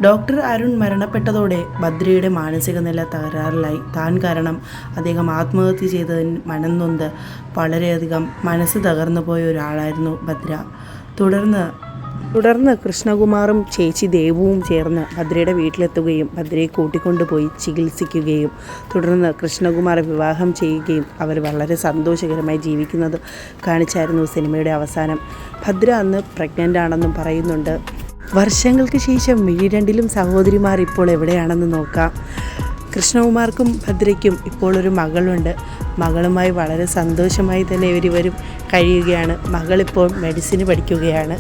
Doctor Arun മരണപ്പെട്ടതോടെ ഭദ്രയുടെ മാനസിക നില തകരാറിലായി. താൻ കാരണം അദ്ദേഹം ആത്മഹത്യ ചെയ്തതിന് മനംനൊന്ത് വളരെയധികം മനസ്സ് തകർന്നു പോയ ഒരാളായിരുന്നു ഭദ്ര. തുടർന്ന് കൃഷ്ണകുമാറും ചേച്ചി ദേവുവും ചേർന്ന് ഭദ്രയുടെ വീട്ടിലെത്തുകയും ഭദ്രയെ കൂട്ടിക്കൊണ്ടുപോയി ചികിത്സിക്കുകയും തുടർന്ന് കൃഷ്ണകുമാറെ വിവാഹം ചെയ്യുകയും അവർ വളരെ സന്തോഷകരമായി ജീവിക്കുന്നത് കാണിച്ചായിരുന്നു സിനിമയുടെ അവസാനം. ഭദ്ര അന്ന് പ്രഗ്നൻ്റ് ആണെന്നും പറയുന്നുണ്ട്. വർഷങ്ങൾക്ക് ശേഷം മിഴിരണ്ടിലും സഹോദരിമാർ ഇപ്പോൾ എവിടെയാണെന്ന് നോക്കാം. കൃഷ്ണകുമാർക്കും ഭദ്രയ്ക്കും ഇപ്പോൾ ഒരു മകളുണ്ട്. മകളുമായി വളരെ സന്തോഷമായി തന്നെ ഇരുവരും കഴിയുകയാണ്. മകളിപ്പോൾ മെഡിസിന് പഠിക്കുകയാണ്.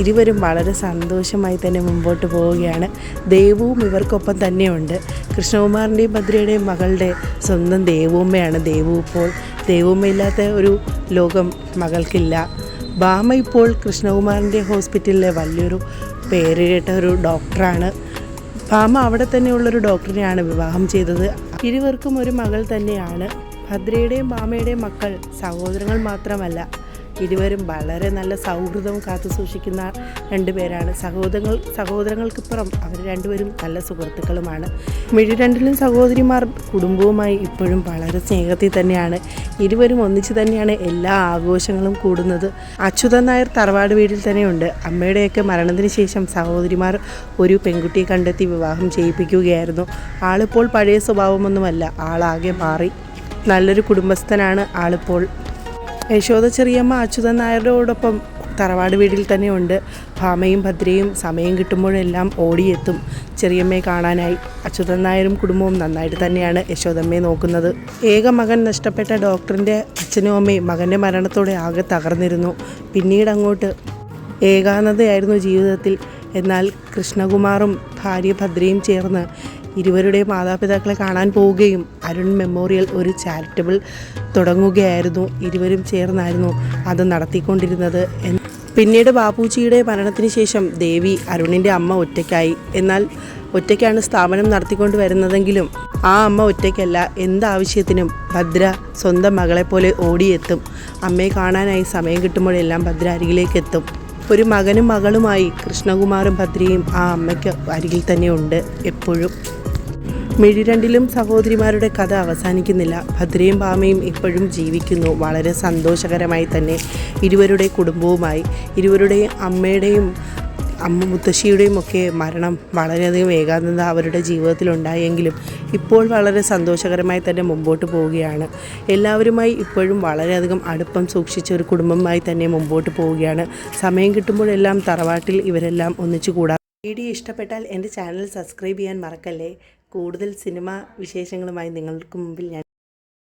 ഇരുവരും വളരെ സന്തോഷമായി തന്നെ മുമ്പോട്ട് പോവുകയാണ്. ദേവുവും ഇവർക്കൊപ്പം തന്നെയുണ്ട്. കൃഷ്ണകുമാറിൻ്റെയും ഭദ്രയുടെയും മകളുടെ സ്വന്തം ദേവുമ്മയാണ് ദേവു. ഇപ്പോൾ ദേവുമ്മയില്ലാത്ത ഒരു ലോകം മകൾക്കില്ല. ഭാമ ഇപ്പോൾ കൃഷ്ണകുമാറിൻ്റെ ഹോസ്പിറ്റലിലെ വലിയൊരു പേര് കേട്ട ഒരു ഡോക്ടറാണ്. ഭാമ അവിടെ തന്നെയുള്ളൊരു ഡോക്ടറിനെയാണ് വിവാഹം ചെയ്തത്. ഇരുവർക്കും ഒരു മകൾ തന്നെയാണ്. ഭദ്രയുടെയും ഭാമയുടെയും മക്കൾ സഹോദരങ്ങൾ മാത്രമല്ല, ഇരുവരും വളരെ നല്ല സൗഹൃദവും കാത്തു സൂക്ഷിക്കുന്ന രണ്ടുപേരാണ്. സഹോദരങ്ങൾക്കിപ്പുറം അവർ രണ്ടുപേരും നല്ല സുഹൃത്തുക്കളുമാണ്. മിഴിരണ്ടിലും സഹോദരിമാർ കുടുംബവുമായി ഇപ്പോഴും വളരെ സ്നേഹത്തിൽ തന്നെയാണ്. ഇരുവരും ഒന്നിച്ച് തന്നെയാണ് എല്ലാ ആഘോഷങ്ങളും കൂടുന്നത്. അച്യുതൻ നായർ തറവാട് വീട്ടിൽ തന്നെയുണ്ട്. അമ്മയുടെയൊക്കെ മരണത്തിന് ശേഷം സഹോദരിമാർ ഒരു പെൺകുട്ടിയെ കണ്ടെത്തി വിവാഹം ചെയ്യിപ്പിക്കുകയായിരുന്നു. ആളിപ്പോൾ പഴയ സ്വഭാവമൊന്നുമല്ല, ആളാകെ മാറി. നല്ലൊരു കുടുംബസ്ഥനാണ് ആളിപ്പോൾ. യശോദ ചെറിയമ്മ അച്യുതൻ നായരോടൊപ്പം തറവാട് വീട്ടിൽ തന്നെയുണ്ട്. ഭാമയും ഭദ്രയും സമയം കിട്ടുമ്പോഴെല്ലാം ഓടിയെത്തും ചെറിയമ്മയെ കാണാനായി. അച്യുതൻ നായരും കുടുംബവും നന്നായിട്ട് തന്നെയാണ് യശോദമ്മയെ നോക്കുന്നത്. ഏക മകൻ നഷ്ടപ്പെട്ട ഡോക്ടറിൻ്റെ അച്ഛനും അമ്മയും മകൻ്റെ മരണത്തോടെ ആകെ തകർന്നിരുന്നു. പിന്നീട് അങ്ങോട്ട് ഏകാന്തതയായിരുന്നു ജീവിതത്തിൽ. എന്നാൽ കൃഷ്ണകുമാറും ഭാര്യ ഭദ്രയും ചേർന്ന് ഇരുവരുടെ മാതാപിതാക്കളെ കാണാൻ പോവുകയും അരുൺ മെമ്മോറിയൽ ഒരു ചാരിറ്റബിൾ തുടങ്ങുകയായിരുന്നു. ഇരുവരും ചേർന്നായിരുന്നു അത് നടത്തിക്കൊണ്ടിരുന്നത്. പിന്നീട് ബാപ്പുജിയുടെ മരണത്തിന് ശേഷം ദേവി അരുണിൻ്റെ അമ്മ ഒറ്റയ്ക്കായി. എന്നാൽ ഒറ്റയ്ക്കാണ് സ്ഥാപനം നടത്തിക്കൊണ്ട് വരുന്നതെങ്കിലും ആ അമ്മ ഒറ്റയ്ക്കല്ല. എന്താവശ്യത്തിനും ഭദ്ര സ്വന്തം മകളെപ്പോലെ ഓടിയെത്തും. അമ്മയെ കാണാനായി സമയം കിട്ടുമ്പോഴെല്ലാം ഭദ്ര അരികിലേക്ക് എത്തും. ഒരു മകനും മകളുമായി കൃഷ്ണകുമാറും ഭദ്രയും ആ അമ്മയ്ക്ക് അരികിൽ തന്നെയുണ്ട് എപ്പോഴും. മിഴിരണ്ടിലും സഹോദരിമാരുടെ കഥ അവസാനിക്കുന്നില്ല. ഭദ്രയും ഭാമയും ഇപ്പോഴും ജീവിക്കുന്നു വളരെ സന്തോഷകരമായി തന്നെ ഇരുവരുടെ കുടുംബവുമായി. ഇരുവരുടെയും അമ്മയുടെയും മുത്തശ്ശിയുടെയും ഒക്കെ മരണം വളരെയധികം ഏകാന്തത അവരുടെ ജീവിതത്തിലുണ്ടായെങ്കിലും ഇപ്പോൾ വളരെ സന്തോഷകരമായി തന്നെ മുമ്പോട്ട് പോവുകയാണ്. എല്ലാവരുമായി ഇപ്പോഴും വളരെയധികം അടുപ്പം സൂക്ഷിച്ച ഒരു കുടുംബമായി തന്നെ മുമ്പോട്ട് പോവുകയാണ്. സമയം കിട്ടുമ്പോഴെല്ലാം തറവാട്ടിൽ ഇവരെല്ലാം ഒന്നിച്ചു കൂടാം. വീഡിയോ ഇഷ്ടപ്പെട്ടാൽ എൻ്റെ ചാനൽ സബ്സ്ക്രൈബ് ചെയ്യാൻ മറക്കല്ലേ. കൂടുതൽ സിനിമ വിശേഷങ്ങളുമായി നിങ്ങൾക്ക് മുമ്പിൽ ഞാൻ